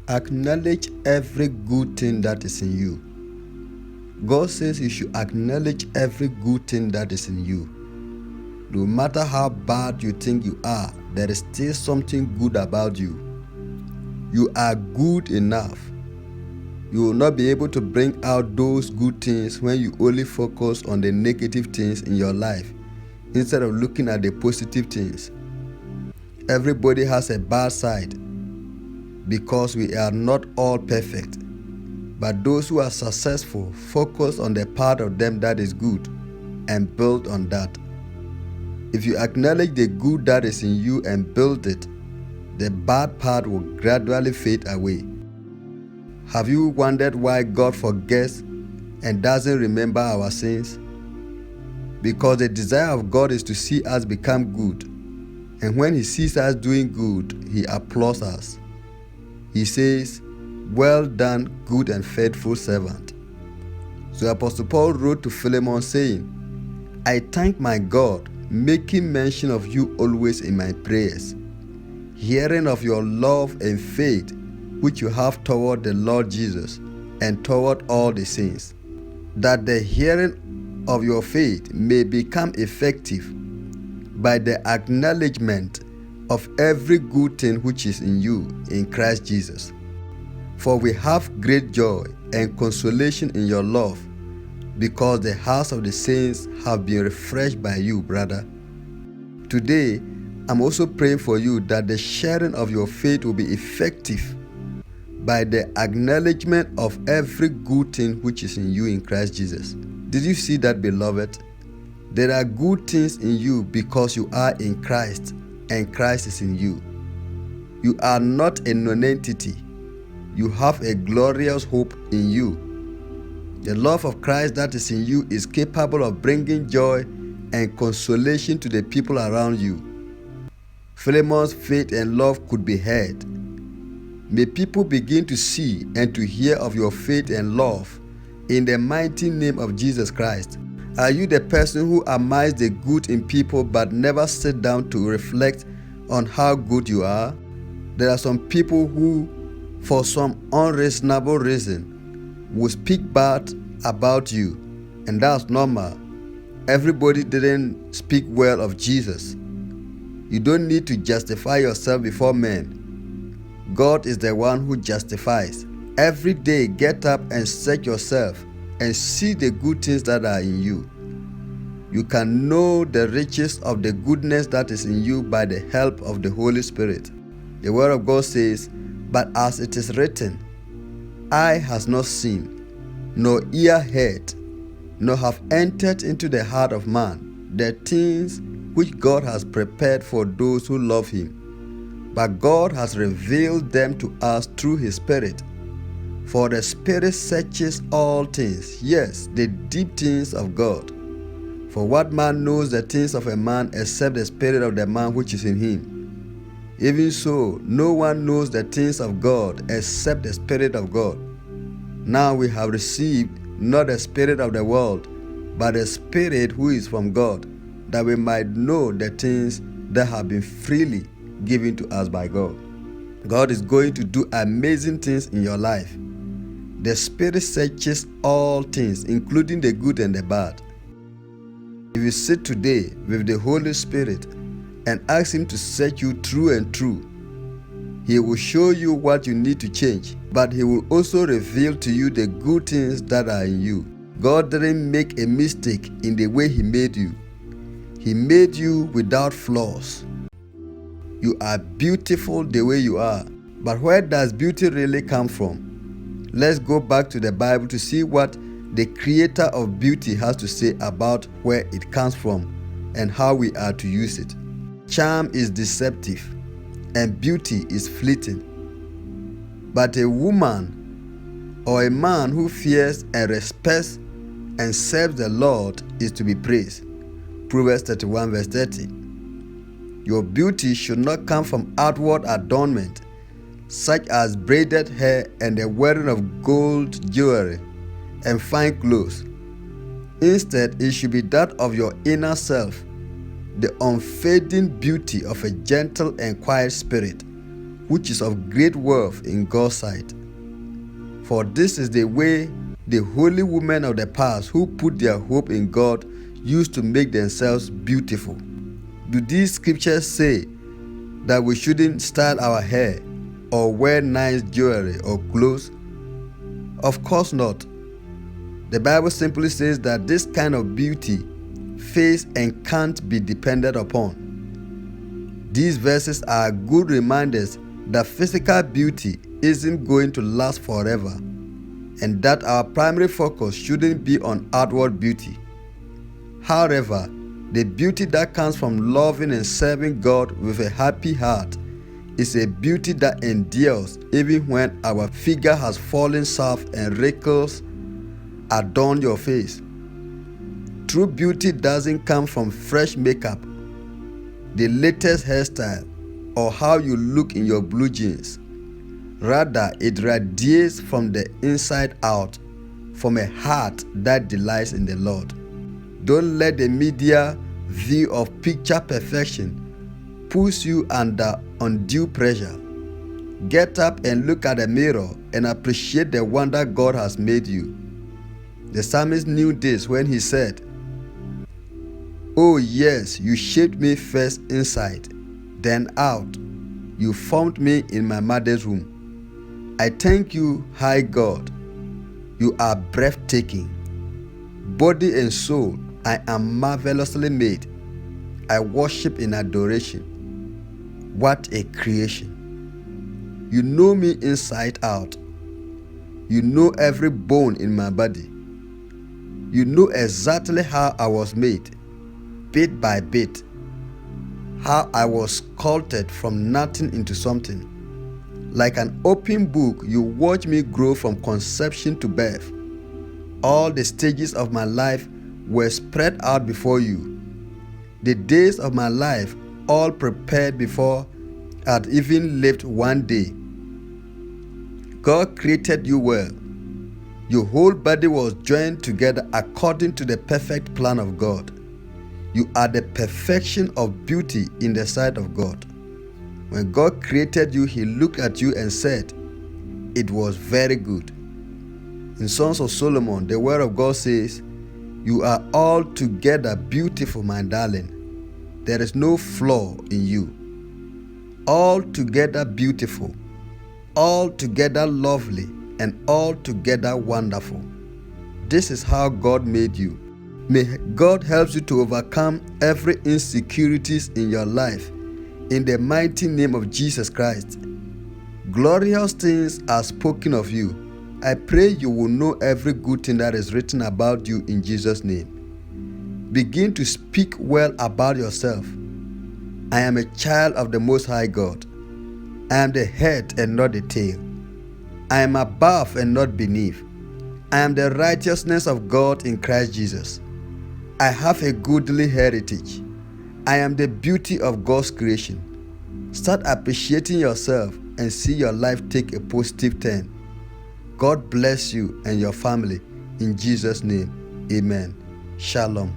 Acknowledge every good thing that is in you. God says you should acknowledge every good thing that is in you. No matter how bad you think you are, there is still something good about you. You are good enough. You will not be able to bring out those good things when you only focus on the negative things in your life instead of looking at the positive things. Everybody has a bad side because we are not all perfect. But those who are successful focus on the part of them that is good and build on that. If you acknowledge the good that is in you and build it, the bad part will gradually fade away. Have you wondered why God forgets and doesn't remember our sins? Because the desire of God is to see us become good. And when He sees us doing good, He applauds us. He says, "Well done, good and faithful servant." So Apostle Paul wrote to Philemon saying, "I thank my God, making mention of you always in my prayers, hearing of your love and faith which you have toward the Lord Jesus and toward all the saints, that the hearing of your faith may become effective by the acknowledgement of every good thing which is in you in Christ Jesus. For we have great joy and consolation in your love, because the hearts of the saints have been refreshed by you, brother." Today, I'm also praying for you that the sharing of your faith will be effective by the acknowledgement of every good thing which is in you in Christ Jesus. Did you see that, beloved? There are good things in you because you are in Christ and Christ is in you. You are not a nonentity. You have a glorious hope in you. The love of Christ that is in you is capable of bringing joy and consolation to the people around you. Philemon's faith and love could be heard. May people begin to see and to hear of your faith and love in the mighty name of Jesus Christ. Are you the person who admires the good in people but never sit down to reflect on how good you are? There are some people who, for some unreasonable reason, will speak bad about you, and that's normal. Everybody didn't speak well of Jesus. You don't need to justify yourself before men. God is the one who justifies. Every day, get up and search yourself and see the good things that are in you. You can know the riches of the goodness that is in you by the help of the Holy Spirit. The Word of God says, "But as it is written, eye has not seen, nor ear heard, nor have entered into the heart of man the things which God has prepared for those who love Him. But God has revealed them to us through His Spirit. For the Spirit searches all things, yes, the deep things of God. For what man knows the things of a man except the spirit of the man which is in him? Even so, no one knows the things of God except the Spirit of God. Now we have received not the spirit of the world, but the Spirit who is from God, that we might know the things that have been freely given to us by God." God is going to do amazing things in your life. The Spirit searches all things, including the good and the bad. If you sit today with the Holy Spirit and ask Him to search you through and through, He will show you what you need to change, but He will also reveal to you the good things that are in you. God didn't make a mistake in the way He made you. He made you without flaws. You are beautiful the way you are. But where does beauty really come from? Let's go back to the Bible to see what the Creator of beauty has to say about where it comes from and how we are to use it. Charm is deceptive and beauty is fleeting. But a woman or a man who fears and respects and serves the Lord is to be praised. Proverbs 31 verse 30. Your beauty should not come from outward adornment, such as braided hair and the wearing of gold jewelry and fine clothes. Instead, it should be that of your inner self, the unfading beauty of a gentle and quiet spirit, which is of great worth in God's sight. For this is the way the holy women of the past who put their hope in God used to make themselves beautiful. Do these scriptures say that we shouldn't style our hair or wear nice jewelry or clothes? Of course not. The Bible simply says that this kind of beauty fades and can't be depended upon. These verses are good reminders that physical beauty isn't going to last forever, and that our primary focus shouldn't be on outward beauty. However, the beauty that comes from loving and serving God with a happy heart is a beauty that endures even when our figure has fallen soft and wrinkles adorn your face. True beauty doesn't come from fresh makeup, the latest hairstyle, or how you look in your blue jeans. Rather, it radiates from the inside out, from a heart that delights in the Lord. Don't let the media view of picture perfection push you under undue pressure. Get up and look at the mirror and appreciate the wonder God has made you. The psalmist knew this when he said, "Oh yes, you shaped me first inside, then out. You formed me in my mother's womb. I thank you, high God. You are breathtaking. Body and soul, I am marvelously made. I worship in adoration. What a creation. You know me inside out. You know every bone in my body. You know exactly how I was made, bit by bit, how I was sculpted from nothing into something. Like an open book, you watch me grow from conception to birth. All the stages of my life were spread out before you. The days of my life all prepared before I'd even lived one day. God created you well. Your whole body was joined together according to the perfect plan of God. You are the perfection of beauty in the sight of God. When God created you, He looked at you and said, "It was very good." In Songs of Solomon, the word of God says, "You are altogether beautiful, my darling. There is no flaw in you." Altogether beautiful, altogether lovely, and altogether wonderful. This is how God made you. May God help you to overcome every insecurities in your life in the mighty name of Jesus Christ. Glorious things are spoken of you. I pray you will know every good thing that is written about you in Jesus' name. Begin to speak well about yourself. I am a child of the Most High God. I am the head and not the tail. I am above and not beneath. I am the righteousness of God in Christ Jesus. I have a goodly heritage. I am the beauty of God's creation. Start appreciating yourself and see your life take a positive turn. God bless you and your family. In Jesus' name, amen. Shalom.